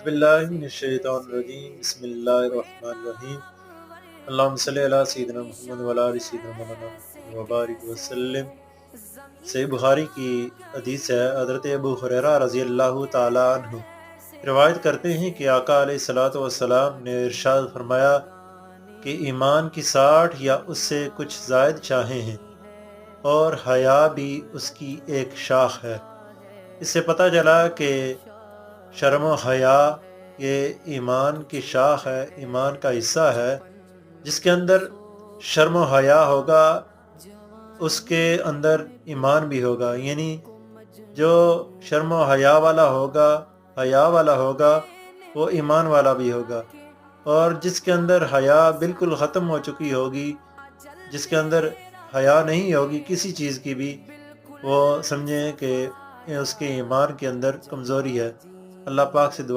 باللہ من الشیطان الرجیم بسم اللہ الرحمن الرحیم اللہم صلی علی سیدنا محمد وعلی آل سیدنا مولانا محمد وبارک وسلم۔ صحیح بخاری کی حدیث ہے، حضرت ابو ہریرہ رضی اللہ تعالی عنہ روایت کرتے ہیں کہ آقا علیہ الصلوۃ والسلام نے ارشاد فرمایا کہ ایمان کی 60 یا اس سے کچھ زائد شاخیں ہیں اور حیا بھی اس کی ایک شاخ ہے۔ اس سے پتہ چلا کہ شرم و حیا یہ ایمان کی شاخ ہے، ایمان کا حصہ ہے۔ جس کے اندر شرم و حیا ہوگا اس کے اندر ایمان بھی ہوگا، یعنی جو شرم و حیا والا ہوگا وہ ایمان والا بھی ہوگا، اور جس کے اندر حیا بالکل ختم ہو چکی ہوگی، جس کے اندر حیا نہیں ہوگی کسی چیز کی بھی، وہ سمجھیں کہ اس کے ایمان کے اندر کمزوری ہے۔ اللہ پاک سے دعا